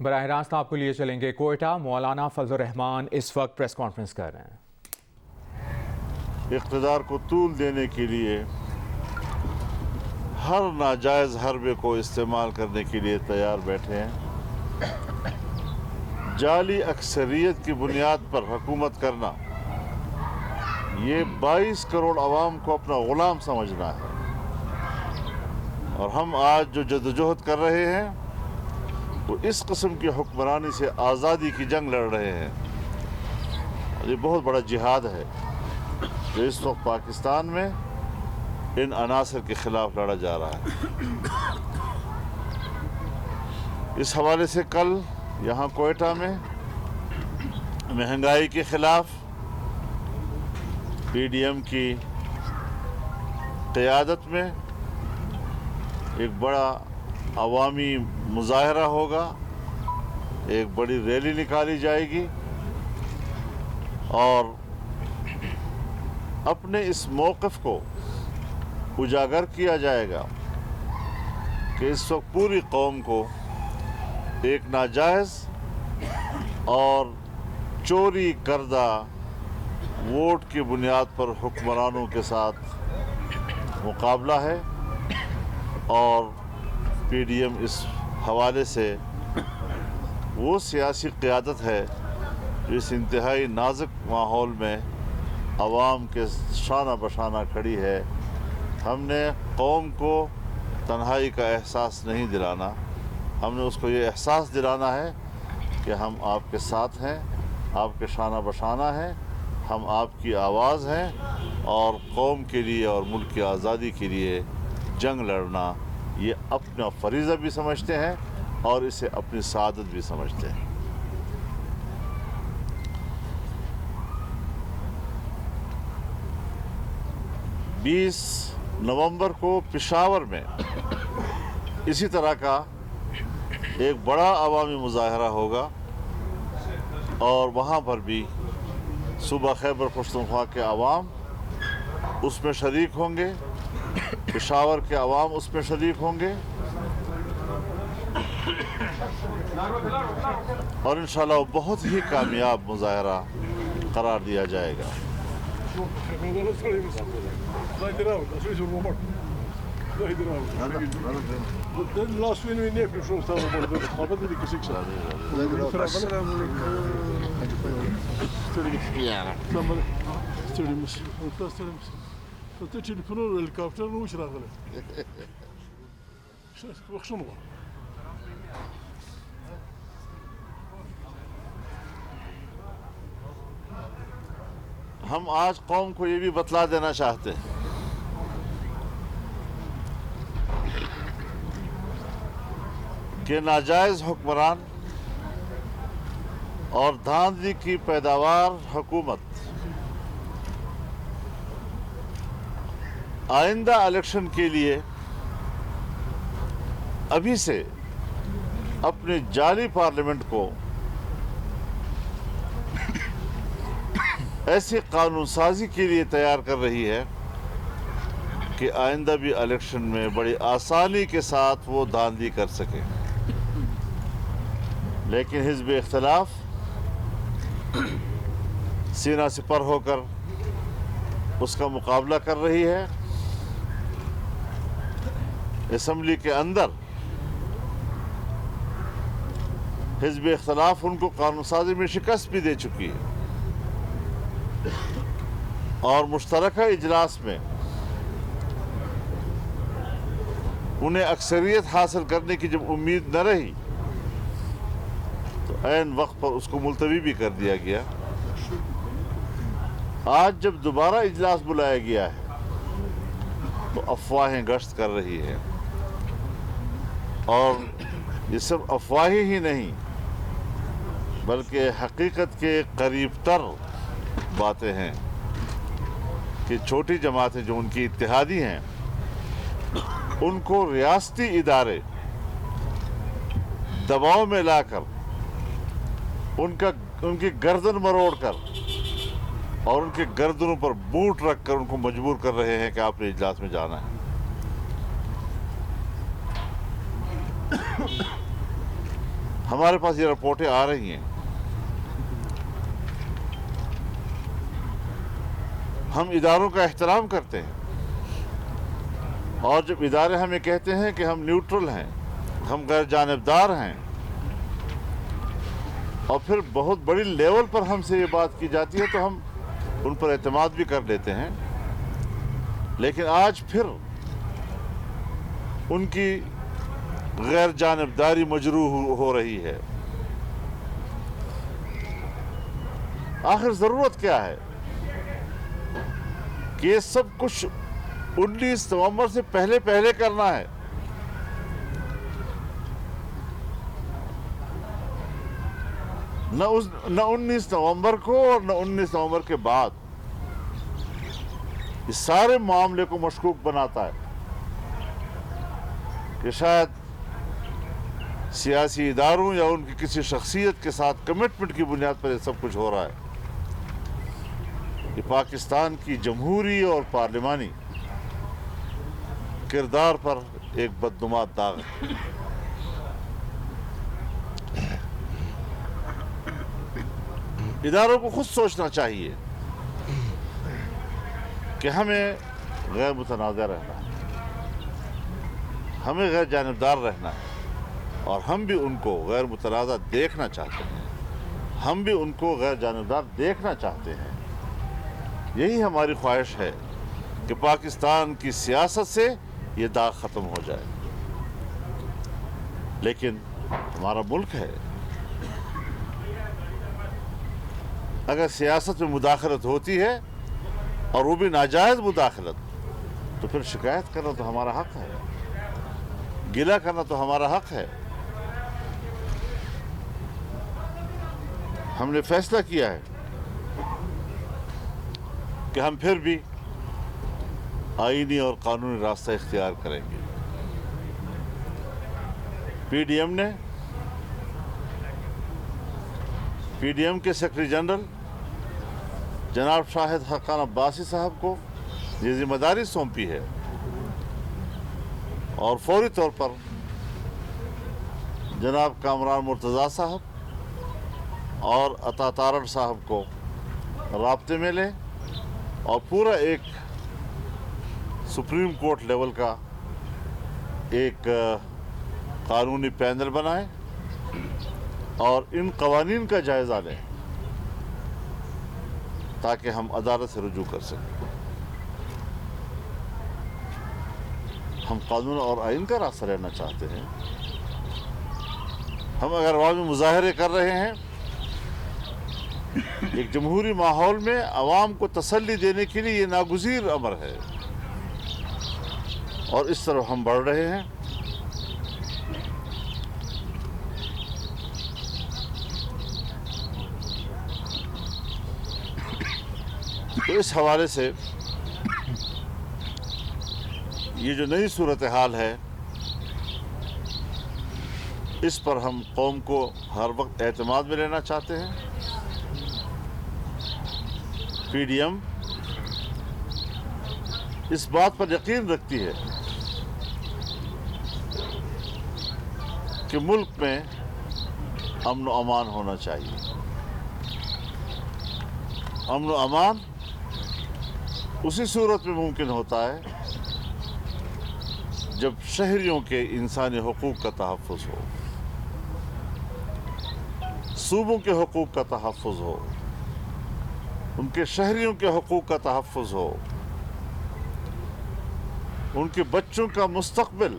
براہ راست آپ کو لیے چلیں گے کوئٹہ۔ مولانا فضل الرحمان اس وقت پریس کانفرنس کر رہے ہیں۔ اقتدار کو طول دینے کے لیے ہر ناجائز حربے کو استعمال کرنے کے لیے تیار بیٹھے ہیں۔ جعلی اکثریت کی بنیاد پر حکومت کرنا، یہ 22 کروڑ عوام کو اپنا غلام سمجھنا ہے، اور ہم آج جو جدوجہد کر رہے ہیں وہ اس قسم کی حکمرانی سے آزادی کی جنگ لڑ رہے ہیں۔ یہ بہت بڑا جہاد ہے جو اس وقت پاکستان میں ان عناصر کے خلاف لڑا جا رہا ہے۔ اس حوالے سے کل یہاں کوئٹہ میں مہنگائی کے خلاف پی ڈی ایم کی قیادت میں ایک بڑا عوامی مظاہرہ ہوگا، ایک بڑی ریلی نکالی جائے گی، اور اپنے اس موقف کو اجاگر کیا جائے گا کہ اس وقت پوری قوم کو ایک ناجائز اور چوری کردہ ووٹ کی بنیاد پر حکمرانوں کے ساتھ مقابلہ ہے، اور پی ڈی ایم اس حوالے سے وہ سیاسی قیادت ہے جو اس انتہائی نازک ماحول میں عوام کے شانہ بشانہ کھڑی ہے۔ ہم نے قوم کو تنہائی کا احساس نہیں دلانا، ہم نے اس کو یہ احساس دلانا ہے کہ ہم آپ کے ساتھ ہیں، آپ کے شانہ بشانہ ہیں، ہم آپ کی آواز ہیں، اور قوم کے لیے اور ملک کی آزادی کے لیے جنگ لڑنا یہ اپنا فریضہ بھی سمجھتے ہیں اور اسے اپنی سعادت بھی سمجھتے ہیں۔ بیس نومبر کو پشاور میں اسی طرح کا ایک بڑا عوامی مظاہرہ ہوگا، اور وہاں پر بھی صوبہ خیبر پختونخوا کے عوام اس میں شریک ہوں گے، پشاور کے عوام اس میں شریک ہوں گے، اور انشاءاللہ وہ بہت ہی کامیاب مظاہرہ قرار دیا جائے گا۔ ہم آج قوم کو یہ بھی بتلا دینا چاہتے ہیں کہ ناجائز حکمران اور دھاندلی کی پیداوار حکومت آئندہ الیکشن کے لیے ابھی سے اپنے جعلی پارلیمنٹ کو ایسی قانون سازی کے لیے تیار کر رہی ہے کہ آئندہ بھی الیکشن میں بڑی آسانی کے ساتھ وہ دھاندلی کر سکے، لیکن حزب اختلاف سینہ سپر ہو کر اس کا مقابلہ کر رہی ہے۔ اسمبلی کے اندر حزب اختلاف ان کو قانون سازی میں شکست بھی دے چکی ہے، اور مشترکہ اجلاس میں انہیں اکثریت حاصل کرنے کی جب امید نہ رہی تو عین وقت پر اس کو ملتوی بھی کر دیا گیا۔ آج جب دوبارہ اجلاس بلایا گیا ہے تو افواہیں گشت کر رہی ہیں، اور یہ صرف افواہیں ہی نہیں بلکہ حقیقت کے قریب تر باتیں ہیں کہ چھوٹی جماعتیں جو ان کی اتحادی ہیں ان کو ریاستی ادارے دباؤ میں لا کر ان کی گردن مروڑ کر اور ان کے گردنوں پر بوٹ رکھ کر ان کو مجبور کر رہے ہیں کہ آپ نے اجلاس میں جانا ہے۔ ہمارے پاس یہ رپورٹیں آ رہی ہیں. ہم اداروں کا احترام کرتے ہیں، اور جب ادارے ہمیں کہتے ہیں کہ ہم نیوٹرل ہیں، ہم غیر جانبدار ہیں، اور پھر بہت بڑی لیول پر ہم سے یہ بات کی جاتی ہے تو ہم ان پر اعتماد بھی کر لیتے ہیں. لیکن آج پھر ان کی غیر جانبداری مجروح ہو رہی ہے. آخر ضرورت کیا ہے کہ یہ سب کچھ 19 نومبر سے پہلے کرنا ہے؟ نہ 19 نومبر کو اور نہ 19 نومبر کے بعد. اس سارے معاملے کو مشکوک بناتا ہے کہ شاید سیاسی اداروں یا ان کی کسی شخصیت کے ساتھ کمٹمنٹ کی بنیاد پر یہ سب کچھ ہو رہا ہے. یہ پاکستان کی جمہوری اور پارلیمانی کردار پر ایک بدنما داغ ہے. اداروں کو خود سوچنا چاہیے کہ ہمیں غیر متنازع رہنا ہے، ہمیں غیر جانبدار رہنا ہے، اور ہم بھی ان کو غیر متنازع دیکھنا چاہتے ہیں، ہم بھی ان کو غیر جانبدار دیکھنا چاہتے ہیں. یہی ہماری خواہش ہے کہ پاکستان کی سیاست سے یہ داغ ختم ہو جائے. لیکن ہمارا ملک ہے، اگر سیاست میں مداخلت ہوتی ہے اور وہ بھی ناجائز مداخلت، تو پھر شکایت کرنا تو ہمارا حق ہے، گلہ کرنا تو ہمارا حق ہے. ہم نے فیصلہ کیا ہے کہ ہم پھر بھی آئینی اور قانونی راستہ اختیار کریں گے. پی ڈی ایم کے سیکرٹری جنرل جناب شاہد حقان عباسی صاحب کو یہ ذمہ داری سونپی ہے، اور فوری طور پر جناب کامران مرتضیٰ صاحب اور عطا تارڑ صاحب کو رابطے میں لیں اور پورا ایک سپریم کورٹ لیول کا ایک قانونی پینل بنائیں اور ان قوانین کا جائزہ لیں تاکہ ہم عدالت سے رجوع کر سکیں. ہم قانون اور آئین کا راستہ لینا چاہتے ہیں. ہم اگر عوامی مظاہرے کر رہے ہیں ایک جمہوری ماحول میں عوام کو تسلی دینے کے لیے، یہ ناگزیر امر ہے، اور اس طرح ہم بڑھ رہے ہیں. تو اس حوالے سے یہ جو نئی صورتحال ہے، اس پر ہم قوم کو ہر وقت اعتماد میں لینا چاہتے ہیں. پی ڈی ایم اس بات پر یقین رکھتی ہے کہ ملک میں امن و امان ہونا چاہیے. امن و امان اسی صورت میں ممکن ہوتا ہے جب شہریوں کے انسانی حقوق کا تحفظ ہو، صوبوں کے حقوق کا تحفظ ہو، ان کے شہریوں کے حقوق کا تحفظ ہو، ان کے بچوں کا مستقبل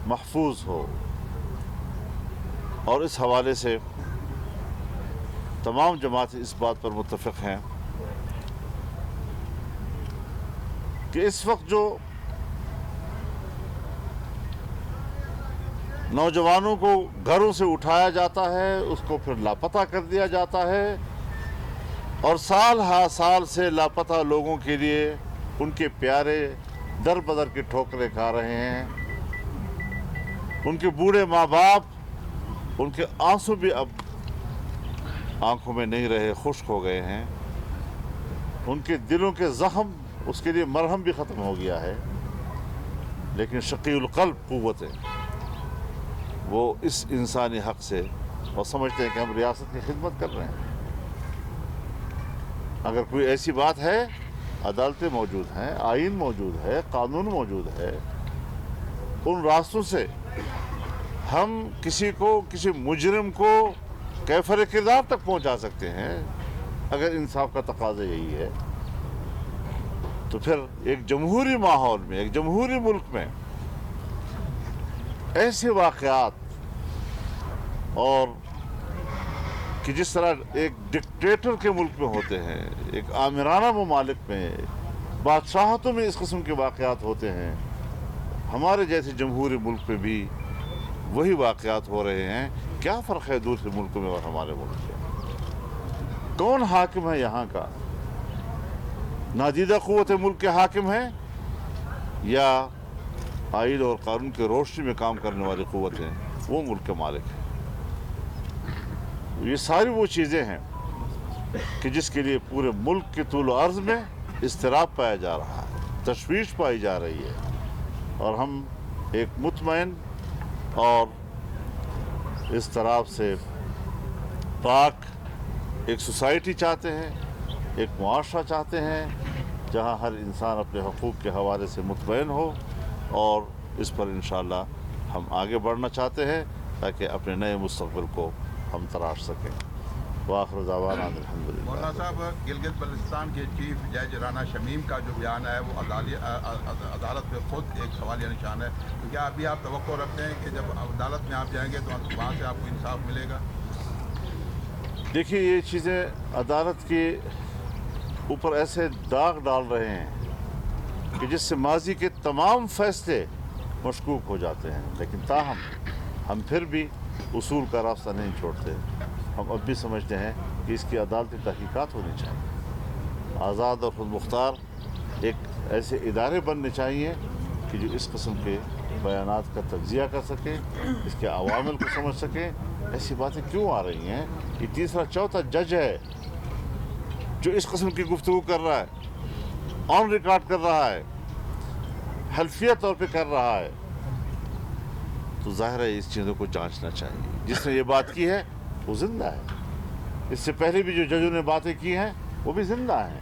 محفوظ ہو. اور اس حوالے سے تمام جماعتیں اس بات پر متفق ہیں کہ اس وقت جو نوجوانوں کو گھروں سے اٹھایا جاتا ہے، اس کو پھر لاپتہ کر دیا جاتا ہے، اور سال ہا سال سے لاپتہ لوگوں کے لیے ان کے پیارے در بدر کی ٹھوکریں کھا رہے ہیں. ان کے بوڑھے ماں باپ، ان کے آنسو بھی اب آنکھوں میں نہیں رہے، خشک ہو گئے ہیں. ان کے دلوں کے زخم، اس کے لیے مرہم بھی ختم ہو گیا ہے. لیکن شقی القلب قوتیں وہ اس انسانی حق سے اور سمجھتے ہیں کہ ہم ریاست کی خدمت کر رہے ہیں۔ اگر کوئی ایسی بات ہے، عدالتیں موجود ہیں، آئین موجود ہے، قانون موجود ہے، ان راستوں سے ہم کسی مجرم کو کیفر کردار تک پہنچا سکتے ہیں۔ اگر انصاف کا تقاضا یہی ہے تو پھر ایک جمہوری ماحول میں، ایک جمہوری ملک میں ایسے واقعات، اور کہ جس طرح ایک ڈکٹیٹر کے ملک میں ہوتے ہیں، ایک آمرانہ ممالک میں، بادشاہتوں میں اس قسم کے واقعات ہوتے ہیں، ہمارے جیسے جمہوری ملک میں بھی وہی واقعات ہو رہے ہیں۔ کیا فرق ہے دوسرے ملکوں میں اور ہمارے ملک میں؟ کون حاکم ہے یہاں کا؟ نادیدہ قوت ملک کے حاکم ہیں یا آئین اور قانون کے روشنی میں کام کرنے والی قوتیں وہ ملک کے مالک ہیں؟ یہ ساری وہ چیزیں ہیں کہ جس کے لیے پورے ملک کے طول و عرض میں اضطراب پایا جا رہا ہے، تشویش پائی جا رہی ہے، اور ہم ایک مطمئن اور اضطراب سے پاک ایک سوسائٹی چاہتے ہیں، ایک معاشرہ چاہتے ہیں جہاں ہر انسان اپنے حقوق کے حوالے سے مطمئن ہو، اور اس پر انشاءاللہ ہم آگے بڑھنا چاہتے ہیں تاکہ اپنے نئے مستقبل کو ہم تراش سکیں۔ وآخر دعوانا الحمدللہ۔ مولانا صاحب، گلگت بلتستان کے چیف جج رانا شمیم کا جو بیان ہے وہ عدالت پہ خود ایک سوالیہ نشان ہے، تو کیا ابھی آپ توقع رکھتے ہیں کہ جب عدالت میں آپ جائیں گے تو وہاں سے آپ کو انصاف ملے گا؟ دیکھیے، یہ چیزیں عدالت کے اوپر ایسے داغ ڈال رہے ہیں کہ جس سے ماضی کے تمام فیصلے مشکوک ہو جاتے ہیں، لیکن تاہم ہم پھر بھی اصول کا راستہ نہیں چھوڑتے۔ ہم اب بھی سمجھتے ہیں کہ اس کی عدالتی تحقیقات ہونی چاہیے، آزاد اور خود مختار ایک ایسے ادارے بننے چاہیے کہ جو اس قسم کے بیانات کا تجزیہ کر سکیں، اس کے عوامل کو سمجھ سکیں۔ ایسی باتیں کیوں آ رہی ہیں؟ یہ تیسرا چوتھا جج ہے جو اس قسم کی گفتگو کر رہا ہے، آن ریکارڈ کر رہا ہے، حلفیہ طور پہ کر رہا ہے، تو ظاہر ہے اس چیزوں کو جانچنا چاہیے۔ جس نے یہ بات کی ہے وہ زندہ ہے، اس سے پہلے بھی جو ججوں نے باتیں کی ہیں وہ بھی زندہ ہیں،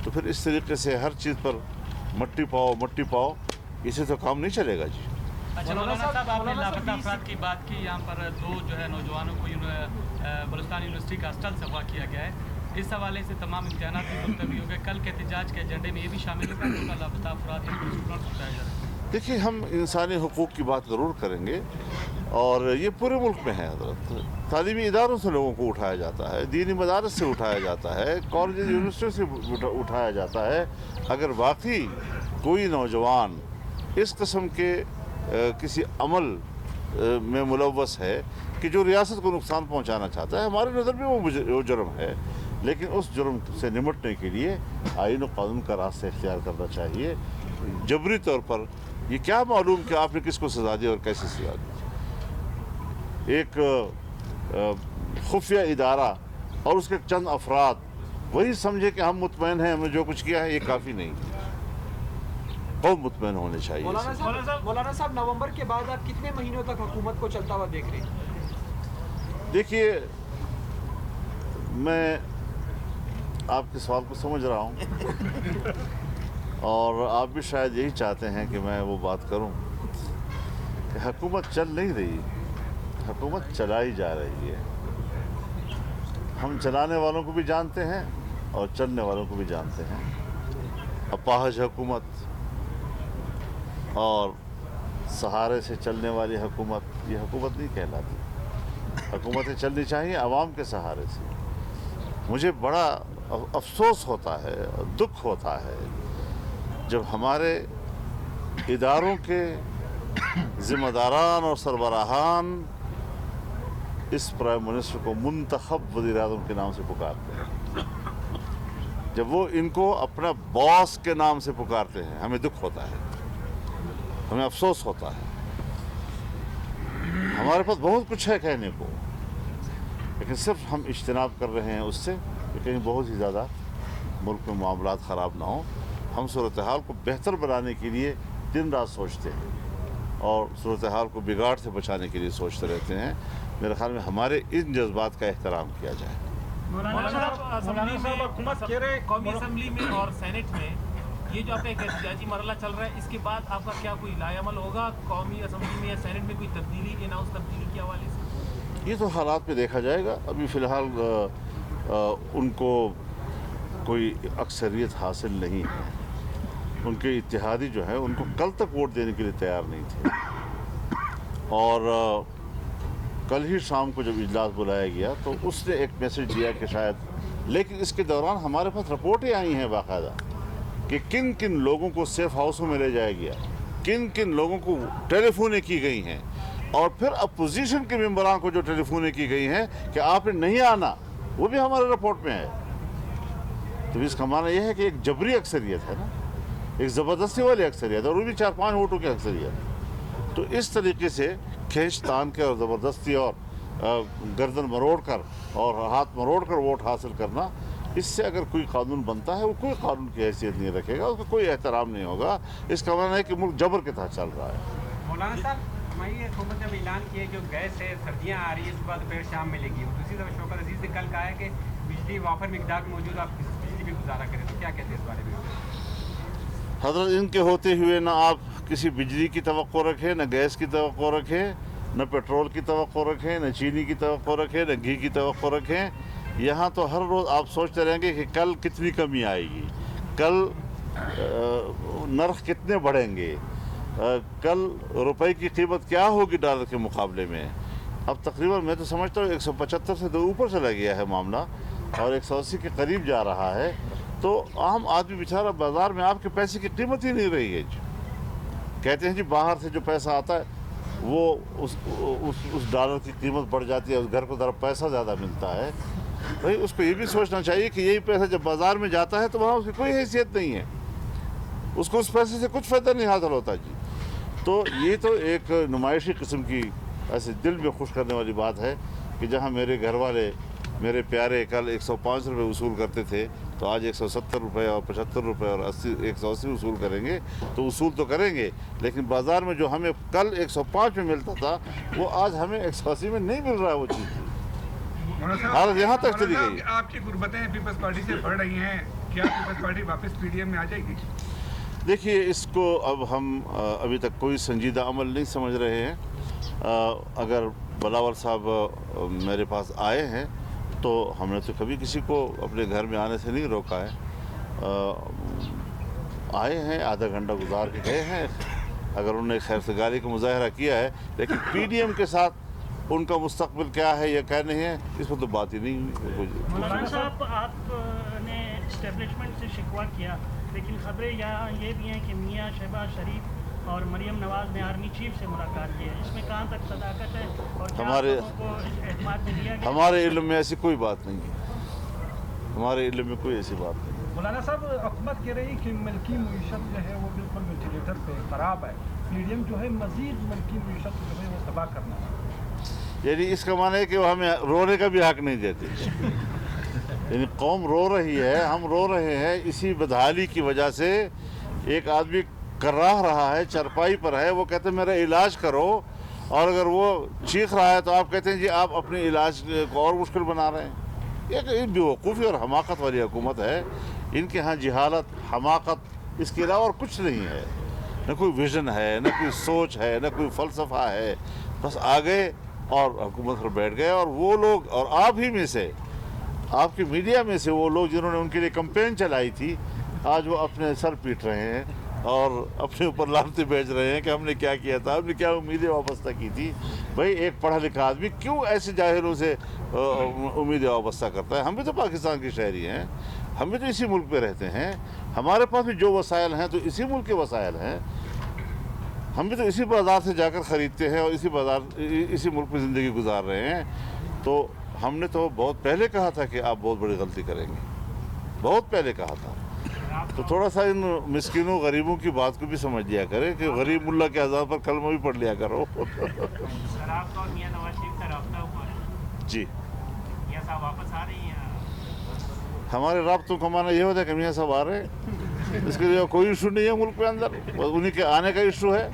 تو پھر اس طریقے سے ہر چیز پر مٹی پاؤ، اسے تو کام نہیں چلے گا جی۔ اچھا مولانا صاحب، آپ نے لاپتہ افراد کی بات کی، یہاں پر 2 جو ہے نوجوانوں کو بلوچستان یونیورسٹی کا ہاسٹل سے اغوا کیا گیا ہے، اس حوالے سے تمام امتحانات بھی ملتوی ہو گئے، کل کے احتجاج کے ایجنڈے میں یہ بھی شامل ہوگا کہ لاپتہ افراد یا اسٹوڈنٹس اٹھایا جا رہا ہے؟ دیکھیے، ہم انسانی حقوق کی بات ضرور کریں گے، اور یہ پورے ملک میں ہے حضرت۔ تعلیمی اداروں سے لوگوں کو اٹھایا جاتا ہے، دینی مدارس سے اٹھایا جاتا ہے، کالجز یونیورسٹیوں سے اٹھایا جاتا ہے۔ اگر واقعی کوئی نوجوان اس قسم کے کسی عمل میں ملوث ہے کہ جو ریاست کو نقصان پہنچانا چاہتا ہے، ہمارے نظر میں وہ جرم ہے، لیکن اس جرم سے نمٹنے کے لیے آئین و قانون کا راستہ اختیار کرنا چاہیے۔ جبری طور پر یہ کیا معلوم کہ آپ نے کس کو سزا دی اور کیسے سزا دی؟ ایک خفیہ ادارہ اور اس کے چند افراد وہی سمجھے کہ ہم مطمئن ہیں، ہم نے جو کچھ کیا ہے یہ کافی نہیں، قوم مطمئن ہونے چاہیے۔ مولانا صاحب، نومبر کے بعد آپ کتنے مہینوں تک حکومت کو چلتا ہوا دیکھ رہے ہیں؟ دیکھیے، میں آپ کے سوال کو سمجھ رہا ہوں، اور آپ بھی شاید یہی چاہتے ہیں کہ میں وہ بات کروں کہ حکومت چل نہیں رہی، حکومت چلائی جا رہی ہے۔ ہم چلانے والوں کو بھی جانتے ہیں اور چلنے والوں کو بھی جانتے ہیں۔ اپاہج حکومت اور سہارے سے چلنے والی حکومت یہ حکومت نہیں کہلاتی۔ حکومتیں چلنی چاہیے عوام کے سہارے سے۔ مجھے بڑا افسوس ہوتا ہے، دکھ ہوتا ہے جب ہمارے اداروں کے ذمہ داران اور سربراہان اس پرائم منسٹر کو منتخب وزیر اعظم کے نام سے پکارتے ہیں، جب وہ ان کو اپنا باس کے نام سے پکارتے ہیں، ہمیں دکھ ہوتا ہے، ہمیں افسوس ہوتا ہے۔ ہمارے پاس بہت کچھ ہے کہنے کو، لیکن صرف ہم اجتناب کر رہے ہیں اس سے کہ کہیں بہت ہی زیادہ ملک میں معاملات خراب نہ ہوں۔ ہم صورتحال کو بہتر بنانے کے لیے دن رات سوچتے ہیں، اور صورتحال کو بگاڑ سے بچانے کے لیے سوچتے رہتے ہیں. میرے خیال میں ہمارے ان جذبات کا احترام کیا جائے. مولانا صاحب قومی اسمبلی میں اور سینٹ میں یہ جو آپ کا ایک احتجاجی مرحلہ چل رہا ہے، اس کے بعد آپ کا کیا کوئی لائے عمل ہوگا قومی اسمبلی میں یا سینٹ میں کوئی تبدیلی اناؤنس تبدیلی کے حوالے سے؟ یہ تو حالات پہ دیکھا جائے گا. ابھی فی الحال ان کو کوئی اکثریت حاصل نہیں ہے. ان کے اتحادی جو ہیں ان کو کل تک ووٹ دینے کے لیے تیار نہیں تھے، اور کل ہی شام کو جب اجلاس بلایا گیا تو اس نے ایک میسج دیا کہ شاید، لیکن اس کے دوران ہمارے پاس رپورٹیں آئی ہیں باقاعدہ کہ کن کن لوگوں کو سیف ہاؤسوں میں لے جایا گیا، کن کن لوگوں کو ٹیلی فونیں کی گئی ہیں، اور پھر اپوزیشن کے ممبران کو جو ٹیلی فونیں کی گئی ہیں کہ آپ نے نہیں آنا، وہ بھی ہمارے رپورٹ میں ہے. تو اس کا معنی یہ ہے کہ ایک جبری اکثریت ہے نا، ایک زبردستی والی اکثریت، اور وہ بھی 4-5 ووٹوں کی اکثریت. تو اس طریقے سے کھینچ تان کے اور زبردستی اور گردن مروڑ کر اور ہاتھ مروڑ کر ووٹ حاصل کرنا، اس سے اگر کوئی قانون بنتا ہے وہ کوئی قانون کی حیثیت نہیں رکھے گا، اس کا کوئی احترام نہیں ہوگا. اس کا معنی ہے کہ ملک جبر کے تحت چل رہا ہے. مولانا صاحب، ہماری حکومت نے اعلان کیا کہ جو گیس ہے سردیاں آ رہی ہے اس کے بعد دوپہر شام ملے گی. دوسری طرف شوکت عزیز نے کل کہا ہے کہ بجلی وافر مقدار میں موجود، آپ بجلی بھی گزارا کریں. تو کیا کہتے ہیں اس بارے میں؟ حضرت، ان کے ہوتے ہوئے نہ آپ کسی بجلی کی توقع رکھیں، نہ گیس کی توقع رکھیں، نہ پیٹرول کی توقع رکھیں، نہ چینی کی توقع رکھیں، نہ گھی کی توقع رکھیں. یہاں تو ہر روز آپ سوچتے رہیں گے کہ کل کتنی کمی آئے گی، کل نرخ کتنے بڑھیں گے، کل روپے کی قیمت کیا ہوگی ڈالر کے مقابلے میں. اب تقریباً میں تو سمجھتا ہوں 175 سے تو اوپر چلا گیا ہے معاملہ، اور 180 کے قریب جا رہا ہے. تو عام آدمی بیچارہ بازار میں آپ کے پیسے کی قیمت ہی نہیں رہی ہے. کہتے ہیں جی باہر سے جو پیسہ آتا ہے وہ اس ڈالر کی قیمت بڑھ جاتی ہے، اس گھر کو ذرا پیسہ زیادہ ملتا ہے. بھائی اس کو یہ بھی سوچنا چاہیے کہ یہی پیسہ جب بازار میں جاتا ہے تو وہاں اس کی کوئی حیثیت نہیں ہے، اس کو اس پیسے سے کچھ فائدہ نہیں حاصل ہوتا. جی تو یہ تو ایک نمائشی قسم کی ایسے دل میں خوش کرنے والی بات ہے کہ جہاں میرے گھر والے میرے پیارے کل 105 روپے وصول کرتے تھے تو آج 170 روپے اور 75 روپے اور 180 وصول کریں گے. تو وصول تو کریں گے، لیکن بازار میں جو ہمیں کل 105 میں ملتا تھا وہ آج ہمیں 180 میں نہیں مل رہا ہے وہ چیز. حالت یہاں تک چلی گئی. آپ کی غربتیں پیپلز پارٹی سے بڑھ رہی ہیں، کیا پیپلز پارٹی واپس پی ڈی ایم میں آ جائے گی؟ دیکھیے، اس کو اب ہم ابھی تک کوئی سنجیدہ عمل نہیں سمجھ رہے ہیں. اگر بلاول صاحب میرے پاس آئے ہیں تو ہم نے تو کبھی کسی کو اپنے گھر میں آنے سے نہیں روکا ہے. آئے ہیں، آدھا گھنٹہ گزار کے گئے ہیں. اگر انہوں نے خیر سگالی کا مظاہرہ کیا ہے، لیکن پی ڈی ایم کے ساتھ ان کا مستقبل کیا ہے یا کیا نہیں ہے، اس میں تو بات ہی نہیں ہوئی. مولانا صاحب، آپ نے اسٹیبلشمنٹ سے شکوہ کیا، لیکن خبریں یہاں یہ بھی ہیں کہ میاں شہباز شریف اور مریم نواز نے آرمی چیف سے ملاقات کی ہے. اس میں کہاں تک صداقت ہے اور ہمارے اعتماد میں لیا گیا؟ ہمارے علم میں ایسی کوئی بات نہیں ہے. ہمارے علم میں کوئی ایسی بات نہیں. مولانا صاحب، حکومت کہہ رہی کہ ملکی معیشت جو ہے وہ بالکل وینٹیلیٹر پہ خراب ہے. پی ڈی ایم جو ہے مزید ملکی معیشت جو ہے وہ تباہ کرنا ہے. یعنی اس کا معنی ہے کہ وہ ہمیں رونے کا بھی حق نہیں دیتے. یعنی قوم رو رہی ہے، ہم رو رہے ہیں. اسی بدحالی کی وجہ سے ایک آدمی کراہ رہا ہے، چرپائی پر ہے، وہ کہتے ہیں میرا علاج کرو، اور اگر وہ چیخ رہا ہے تو آپ کہتے ہیں جی آپ اپنے علاج کو اور مشکل بنا رہے ہیں. یہ بیوقوفی اور حماقت والی حکومت ہے. ان کے ہاں جہالت، حماقت، اس کے علاوہ اور کچھ نہیں ہے. نہ کوئی ویژن ہے، نہ کوئی سوچ ہے، نہ کوئی فلسفہ ہے. بس آ گئے اور حکومت پر بیٹھ گئے. اور وہ لوگ، اور آپ ہی میں سے، آپ کی میڈیا میں سے وہ لوگ جنہوں نے ان کے لیے کمپین چلائی تھی، آج وہ اپنے سر پیٹ رہے ہیں اور اپنے اوپر لعنتیں بھیج رہے ہیں کہ ہم نے کیا کیا تھا، ہم نے کیا امیدیں وابستہ کی تھی. بھائی ایک پڑھا لکھا آدمی کیوں ایسے جاہلوں سے امیدیں وابستہ کرتا ہے؟ ہم بھی تو پاکستان کے شہری ہیں، ہم بھی تو اسی ملک پہ رہتے ہیں. ہمارے پاس بھی جو وسائل ہیں تو اسی ملک کے وسائل ہیں. ہم بھی تو اسی بازار سے جا کر خریدتے ہیں اور اسی ملک میں زندگی گزار رہے ہیں. تو ہم نے تو بہت پہلے کہا تھا کہ آپ بہت بڑی غلطی کریں گے، بہت پہلے کہا تھا. تو تھوڑا سا ان مسکینوں غریبوں کی بات کو بھی سمجھ لیا کرے کہ غریب ملا کے اذان پر کلمہ بھی پڑھ لیا کرو. سر، آپ کا میاں نواز شریف کا رابطہ ہوا ہے؟ جی، میاں صاحب واپس آ رہی ہیں؟ ہمارے رابطوں کا معنی یہ ہوتا ہے کہ میاں صاحب آ رہے ہیں. اس کے لیے کوئی ایشو نہیں ہے ملک کے اندر، انہیں کے آنے کا ایشو ہے.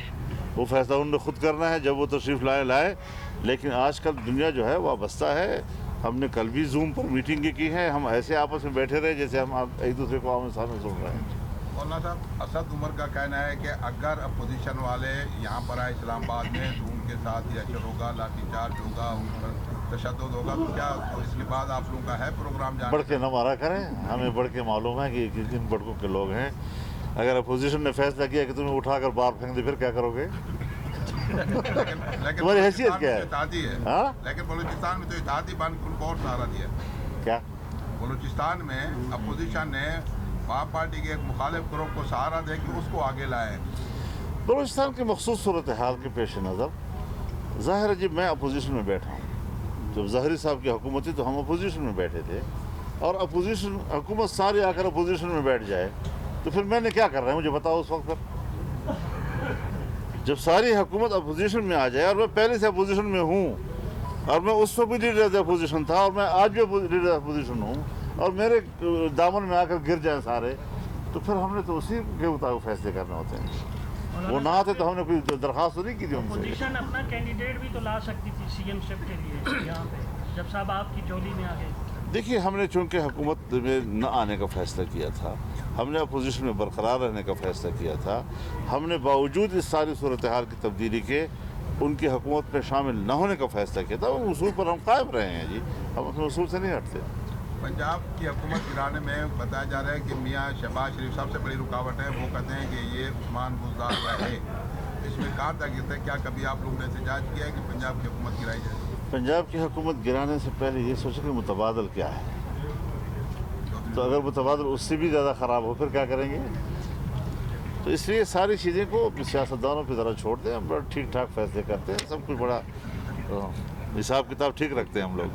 وہ فیصلہ انہوں نے خود کرنا ہے، جب وہ تشریف لائے، لیکن آج کل دنیا جو ہے وابستہ ہے. ہم نے کل بھی زوم پر میٹنگیں کی ہیں، ہم ایسے آپس میں بیٹھے رہے جیسے ہم ایک دوسرے کو آمنے سامنے سن رہے ہیں. مولانا صاحب، اسد عمر کا کہنا ہے کہ اگر اپوزیشن والے یہاں پر آئے اسلام آباد میں تو ان کے ساتھ ہی اشر ہوگا، لاٹھی چارج ہوگا، ان پر تشدد ہوگا. تو کیا اس کے بعد آپ لوگوں کا ہے پروگرام جانے؟ بڑھ کے نہ مارا کریں، ہمیں بڑھ کے معلوم ہے کہ کن بڑکوں کے لوگ ہیں. اگر اپوزیشن نے فیصلہ کیا کہ تمہیں اٹھا کر باہر پھینک دے، پھر کیا کرو گے؟ تمہاری حیثیت کیا ہے؟ ہاں، لیکن بلوچستان میں تو اتحادی بن ان کو اور سہارا دیا. کیا بلوچستان میں اپوزیشن نے وہاں پارٹی کے ایک مخالف گروپ کو سہارا دے کہ اس کو آگے لائے. بلوچستان کی مخصوص صورتحال کے پیش نظر ظاہر ہے جب میں اپوزیشن میں بیٹھا ہوں، جب ظاہری صاحب کی حکومت تھی تو ہم اپوزیشن میں بیٹھے تھے، اور اپوزیشن حکومت ساری آ کر اپوزیشن میں بیٹھ جائے تو پھر میں نے کیا کرنا ہے مجھے بتاؤ اس وقت. پر جب ساری حکومت اپوزیشن میں آ جائے اور میں پہلے سے اپوزیشن میں ہوں، اور میں اس وقت بھی لیڈر اپوزیشن تھا اور میں آج بھی لیڈر اپوزیشن ہوں، اور میرے دامن میں آ کر گر جائیں سارے، تو پھر ہم نے تو اسی کے مطابق فیصلے کرنے ہوتے ہیں. وہ نہ آتے تو ہم نے کوئی درخواست تو نہیں کی تھی ان سے. اپوزیشن اپنا کینڈیڈیٹ بھی تو لا سکتی تھی سی ایم شپ کے لیے یہاں پہ، جب صاحب آپ کی جولی میں آ گئے. دیکھیے، ہم نے چونکہ حکومت میں نہ آنے کا فیصلہ کیا تھا، ہم نے اپوزیشن میں برقرار رہنے کا فیصلہ کیا تھا، ہم نے باوجود اس ساری صورتحال کی تبدیلی کے ان کی حکومت میں شامل نہ ہونے کا فیصلہ کیا تھا. وہ اصول پر ہم قائم رہے ہیں جی، ہم اپنے اصول سے نہیں ہٹتے. پنجاب کی حکومت گرانے میں بتایا جا رہا ہے کہ میاں شہباز شریف سب سے بڑی رکاوٹ ہے. وہ کہتے ہیں کہ یہ عثمان بزدار رہے. اس میں کہاں تک ہے؟ کیا کبھی آپ لوگوں نے احتجاج کیا ہے کہ پنجاب کی حکومت گرائی جائے؟ پنجاب کی حکومت گرانے سے پہلے یہ سوچیں کہ متبادل کیا ہے، تو اگر متبادل اس سے بھی زیادہ خراب ہو پھر کیا کریں گے؟ تو اس لیے ساری چیزیں کو اپنے سیاستدانوں کی طرح چھوڑ دیں. ہم بڑا ٹھیک ٹھاک فیصلے کرتے ہیں، سب کچھ بڑا حساب کتاب ٹھیک رکھتے ہیں ہم لوگ.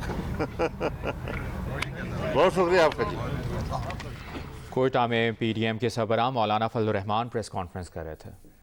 بہت شکریہ آپ کا جی. کوئٹہ میں پی ڈی ایم کے سربراہ مولانا فضل الرحمان پریس کانفرنس کر رہے تھے.